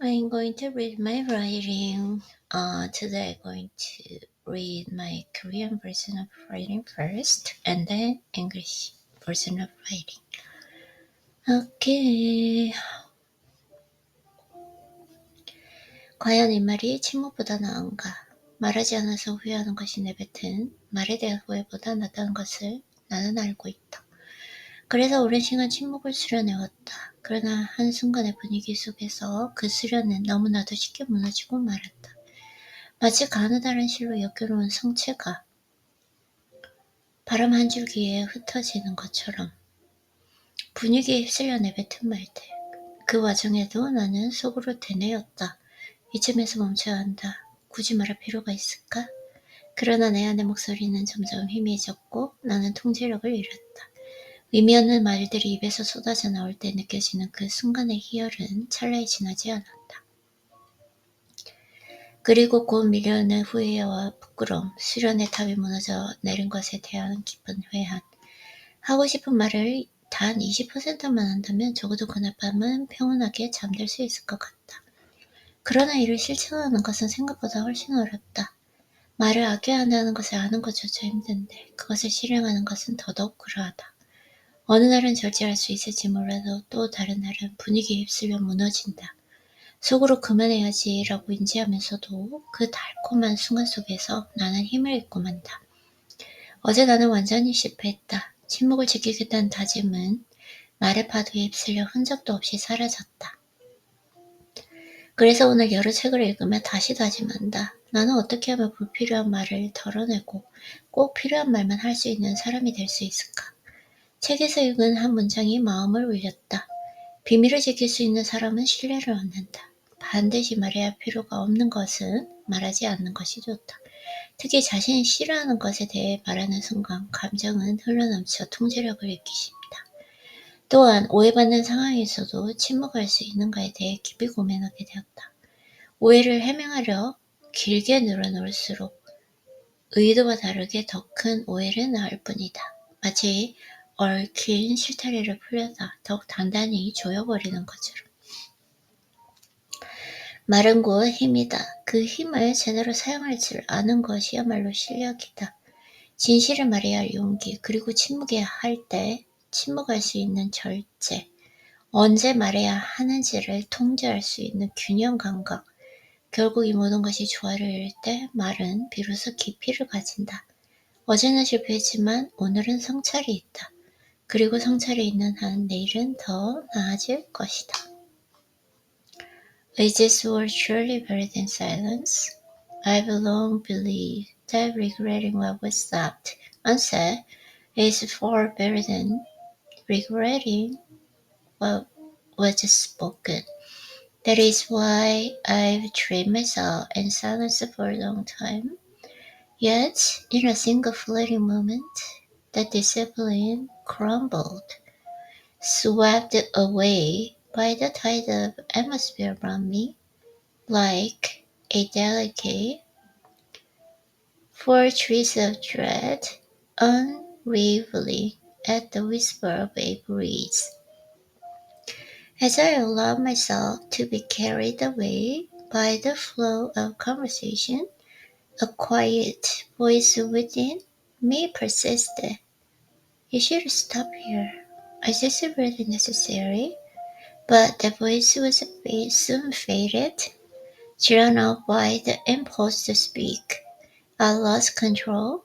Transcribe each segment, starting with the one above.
I'm going to read my writing. Today I'm going to read my Korean version of writing first, and then English version of writing. Okay. 과연 이 말이 침묵보다 나은가? 말하지 않아서 후회하는 것이 내뱉은 말에 대한 후회보다 낫다는 것을 나는 알고 있다. 그래서 오랜 시간 침묵을 수련해왔다. 그러나 한순간의 분위기 속에서 그 수련은 너무나도 쉽게 무너지고 말았다. 마치 가느다란 실로 엮여놓은 성체가 바람 한 줄기에 흩어지는 것처럼 분위기에 휩쓸려 내뱉은 말들. 그 와중에도 나는 속으로 되뇌었다. 이쯤에서 멈춰야 한다. 굳이 말할 필요가 있을까? 그러나 내 안의 목소리는 점점 희미해졌고 나는 통제력을 잃었다. 의미 없는 말들이 입에서 쏟아져 나올 때 느껴지는 그 순간의 희열은 찰나에 지나지 않았다. 그리고 곧 밀려오는 후회와 부끄러움, 수련의 탑이 무너져 내린 것에 대한 깊은 회한. 하고 싶은 말을 단 20%만 한다면 적어도 그날 밤은 평온하게 잠들 수 있을 것 같다. 그러나 이를 실천하는 것은 생각보다 훨씬 어렵다. 말을 아껴야 한다는 것을 아는 것조차 힘든데 그것을 실행하는 것은 더더욱 그러하다. 어느 날은 절제할 수 있을지 몰라도 또 다른 날은 분위기에 휩쓸려 무너진다. 속으로 그만해야지라고 인지하면서도 그 달콤한 순간 속에서 나는 힘을 잃고 만다. 어제 나는 완전히 실패했다. 침묵을 지키겠다는 다짐은 말의 파도에 휩쓸려 흔적도 없이 사라졌다. 그래서 오늘 여러 책을 읽으며 다시 다짐한다. 나는 어떻게 하면 불필요한 말을 덜어내고 꼭 필요한 말만 할 수 있는 사람이 될 수 있을까? 책에서 읽은 한 문장이 마음을 울렸다. 비밀을 지킬 수 있는 사람은 신뢰를 얻는다. 반드시 말해야 할 필요가 없는 것은 말하지 않는 것이 좋다. 특히 자신이 싫어하는 것에 대해 말하는 순간 감정은 흘러넘쳐 통제력을 잃기 쉽다. 또한 오해받는 상황에서도 침묵할 수 있는가에 대해 깊이 고민하게 되었다. 오해를 해명하려 길게 늘어놓을수록 의도와 다르게 더 큰 오해를 낳을 뿐이다. 마치 얽힌 실타래를 풀려다 더욱 단단히 조여버리는 것처럼. 말은 곧 힘이다. 그 힘을 제대로 사용할 줄 아는 것이야말로 실력이다. 진실을 말해야 할 용기, 그리고 침묵해야 할 때 침묵할 수 있는 절제, 언제 말해야 하는지를 통제할 수 있는 균형 감각, 결국 이 모든 것이 조화를 이룰 때 말은 비로소 깊이를 가진다. 어제는 실패했지만 오늘은 성찰이 있다. 그리고 성찰이 있는 한 내일은 더 나아질 것이다. Ages were surely buried in silence. I've long believed that regretting what was stopped unsaid is far better than regretting what was spoken. That is why I've trained myself in silence for a long time. Yet, in a single fleeting moment, that discipline crumbled, swept away by the tide of atmosphere around me, like a delicate fortress of dread, unraveling at the whisper of a breeze. As I allowed myself to be carried away by the flow of conversation, a quiet voice within me persisted. You should stop here. Is this really necessary? But the voice was soon faded, drowned out by the impulse to speak. I lost control.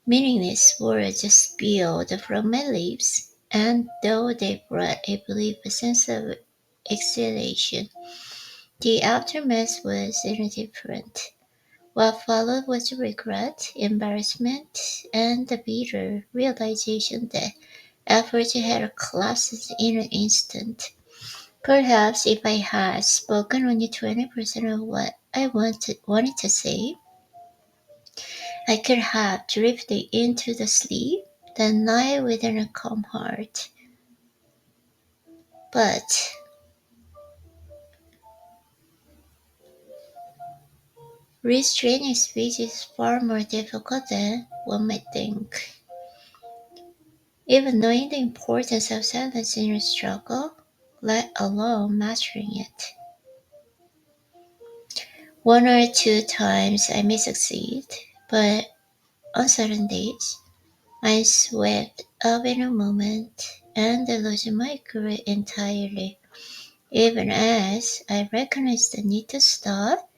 Meaningless words spilled from my lips, and though they brought a believable sense of exhalation, the aftermath was indifferent. What followed was regret, embarrassment, and the bitter realization that effort had collapsed in an instant. Perhaps if I had spoken only 20% of what I wanted to say, I could have drifted into the sleep that night with a calm heart. But restraining speech is far more difficult than one might think. Even knowing the importance of silence in your struggle, let alone mastering it. 1 or 2 times I may succeed, but on certain days I'm swept up in a moment and lose my cool entirely. Even as I recognize the need to stop,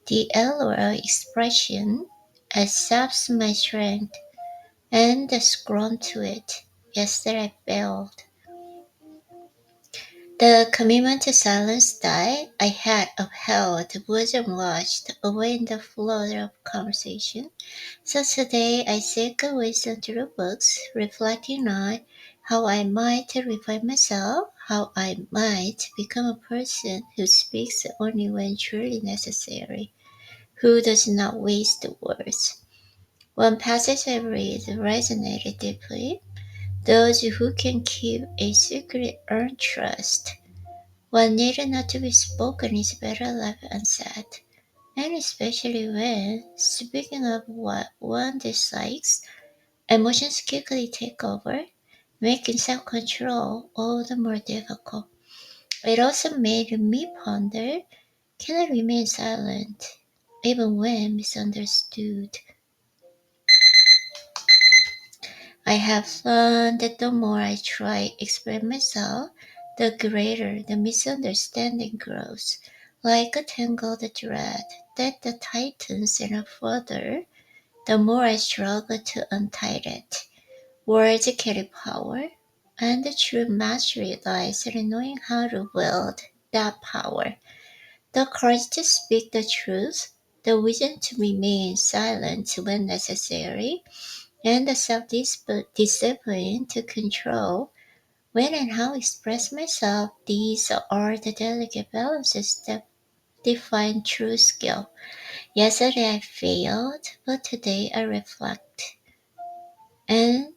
the LOL expression accepts my strength and succumb to it. Yesterday I failed. The commitment to silence that I had upheld was washed away in the flood of conversation. So today I seek wisdom through books, reflecting on how I might refine myself, how I might become a person who speaks only when truly necessary, who does not waste words. One passage I read resonated deeply. Those who can keep a secret earn trust. What needed not to be spoken is better left unsaid, and especially when, speaking of what one dislikes, emotions quickly take over, making self-control all the more difficult. It also made me ponder, can I remain silent, even when misunderstood? I have learned that the more I try to express myself, the greater the misunderstanding grows, like a tangled thread that tightens and further, the more I struggle to untie it. Words carry power, and the true mastery lies in knowing how to wield that power. The courage to speak the truth, the wisdom to remain silent when necessary, and the self-discipline to control when and how I express myself. These are the delicate balances that define true skill. Yesterday I failed, but today I reflect. And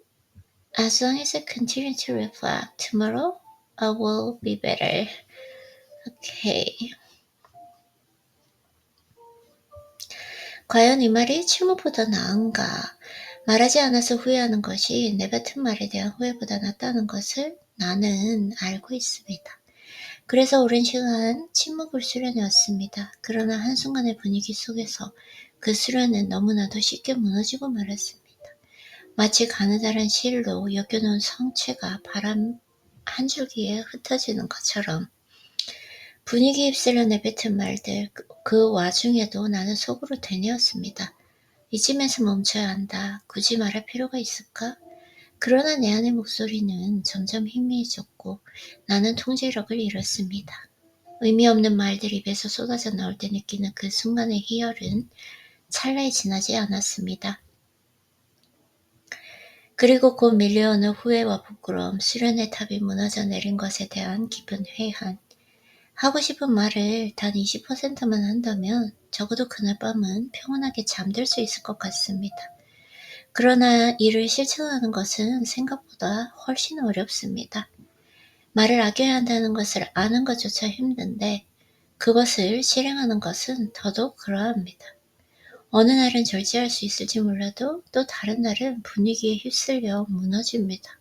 as long as I continue to reflect, tomorrow I will be better. Okay. 과연 이 말이 침묵보다 나은가? 말하지 않아서 후회하는 것이 내뱉은 말에 대한 후회보다 낫다는 것을 나는 알고 있습니다. 그래서 오랜 시간 침묵을 수련해왔습니다. 그러나 한순간의 분위기 속에서 그 수련은 너무나도 쉽게 무너지고 말았습니다. 마치 가느다란 실로 엮여놓은 성체가 바람 한 줄기에 흩어지는 것처럼 분위기에 휩쓸려 내뱉은 말들, 그 와중에도 나는 속으로 되뇌었습니다. 이쯤에서 멈춰야 한다. 굳이 말할 필요가 있을까? 그러나 내 안의 목소리는 점점 희미해졌고 나는 통제력을 잃었습니다. 의미 없는 말들이 입에서 쏟아져 나올 때 느끼는 그 순간의 희열은 찰나에 지나지 않았습니다. 그리고 곧 밀려오는 후회와 부끄러움, 수련의 탑이 무너져 내린 것에 대한 깊은 회한. 하고 싶은 말을 단 20%만 한다면 적어도 그날 밤은 평온하게 잠들 수 있을 것 같습니다. 그러나 이를 실천하는 것은 생각보다 훨씬 어렵습니다. 말을 아껴야 한다는 것을 아는 것조차 힘든데 그것을 실행하는 것은 더더욱 그러합니다. 어느 날은 절제할 수 있을지 몰라도 또 다른 날은 분위기에 휩쓸려 무너집니다.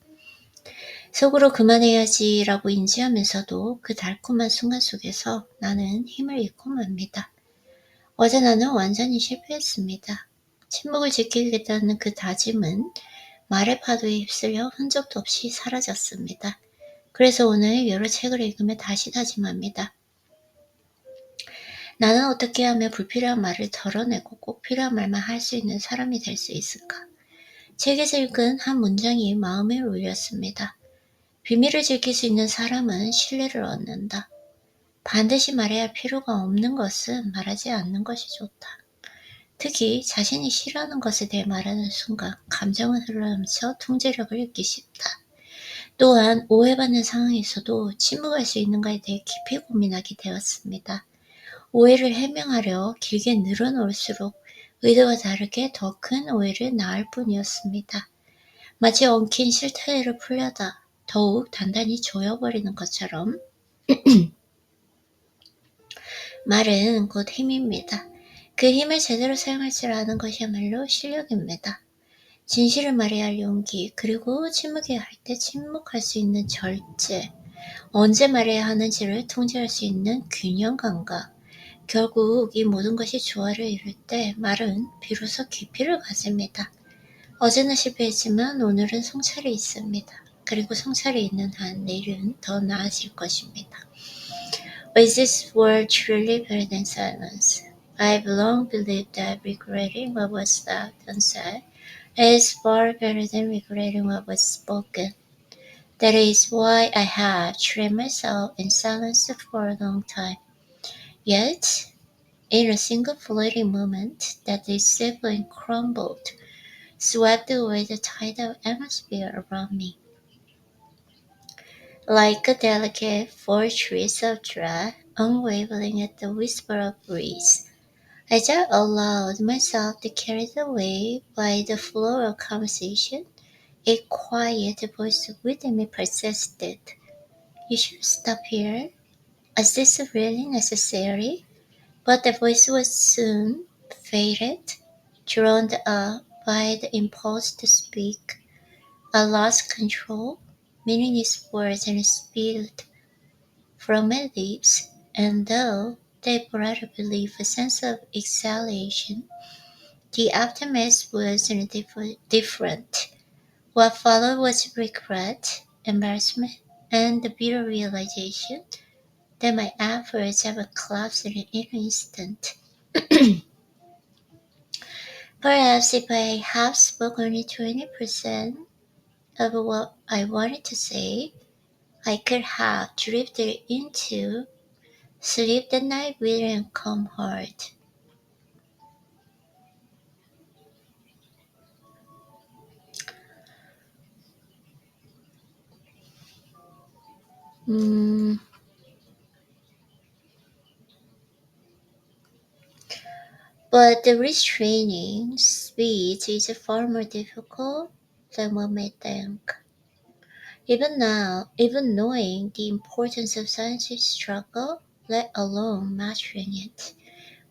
속으로 그만해야지라고 인지하면서도 그 달콤한 순간 속에서 나는 힘을 잃고 맙니다. 어제 나는 완전히 실패했습니다. 침묵을 지키겠다는 그 다짐은 말의 파도에 휩쓸려 흔적도 없이 사라졌습니다. 그래서 오늘 여러 책을 읽으며 다시 다짐합니다. 나는 어떻게 하면 불필요한 말을 덜어내고 꼭 필요한 말만 할 수 있는 사람이 될 수 있을까? 책에서 읽은 한 문장이 마음에 울렸습니다. 비밀을 지킬 수 있는 사람은 신뢰를 얻는다. 반드시 말해야 할 필요가 없는 것은 말하지 않는 것이 좋다. 특히 자신이 싫어하는 것에 대해 말하는 순간 감정은 흘러가면서 통제력을 잃기 쉽다. 또한 오해받는 상황에서도 침묵할 수 있는가에 대해 깊이 고민하게 되었습니다. 오해를 해명하려 길게 늘어놓을수록 의도와 다르게 더 큰 오해를 낳을 뿐이었습니다. 마치 엉킨 실타래를 풀려다 더욱 단단히 조여버리는 것처럼 말은 곧 힘입니다. 그 힘을 제대로 사용할 줄 아는 것이야말로 실력입니다. 진실을 말해야 할 용기, 그리고 침묵해야 할 때 침묵할 수 있는 절제, 언제 말해야 하는지를 통제할 수 있는 균형 감각, 결국 이 모든 것이 조화를 이룰 때 말은 비로소 깊이를 가집니다. 어제는 실패했지만 오늘은 성찰이 있습니다. 그리고 성찰이 있는 한 내일은 더 나아질 것입니다. Is this world truly better than silence? I've long believed that regretting what was left unsaid is far better than regretting what was spoken. That is why I have trained myself in silence for a long time. Yet, in a single fleeting moment, that discipline crumbled, swept away the tidal atmosphere around me. Like a delicate fortress of dread, unwavering at the whisper of breeze, as I allowed myself to carried away by the flow of conversation, a quiet voice within me persisted. You should stop here. Is this really necessary? But the voice was soon faded, drowned out by the impulse to speak. I lost control, meaningless words and spilled from my lips, and though they brought a relief, a sense of exhalation, the aftermath was different. What followed was regret, embarrassment, and the bitter realization that my efforts have collapsed in an instant. Perhaps if I have spoken only 20% of what I wanted to say, I could have drifted into sleep that night with a calm heart. Mm, but the restraining speech is far more difficult than one may think. Even now, even knowing the importance of scientific struggle, let alone mastering it,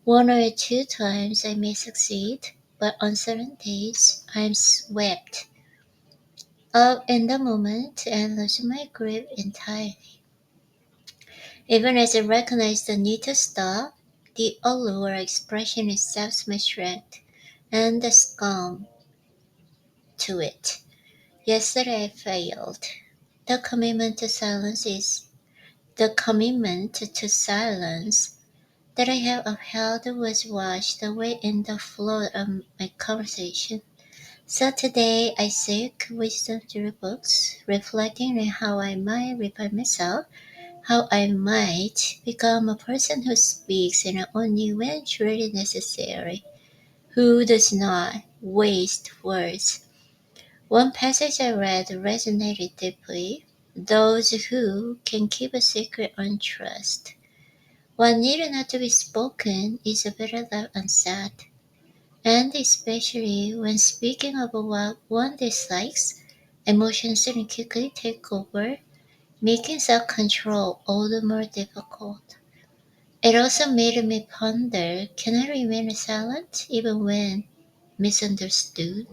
one or two times I may succeed, but on certain days I am swept up in the moment and lose my grip entirely. Even as I recognize the need to stop, the allure expression accepts my strength and the scum to it. Yesterday I failed. The commitment to silence is the commitment to silence that I have upheld was washed away in the flow of my conversation. So today I seek wisdom through books, reflecting on how I might refine myself, how I might become a person who speaks in only when truly necessary, who does not waste words. One passage I read resonated deeply. Those who can keep a secret untrust. What needed not to be spoken is better left unsaid. And especially when speaking about what one dislikes, emotions can quickly take over, making self-control all the more difficult. It also made me ponder, can I remain silent even when misunderstood?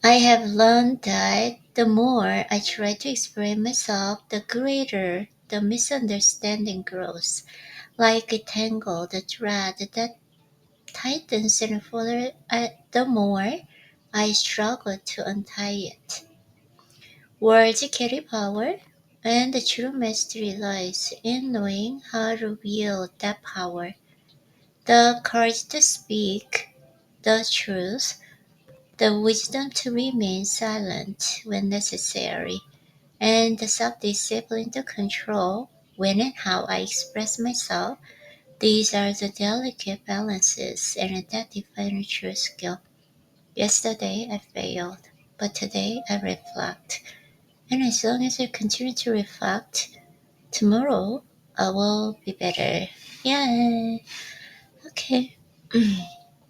I have learned that the more I try to explain myself, the greater the misunderstanding grows, like a tangled thread that tightens and further the more I struggle to untie it. Words carry power, and the true mastery lies in knowing how to wield that power. The courage to speak the truth, the wisdom to remain silent when necessary, and the self-discipline to control when and how I express myself. These are the delicate balances and that define a true skill. Yesterday I failed, but today I reflect. And as long as I continue to reflect, tomorrow I will be better. Yeah. Okay.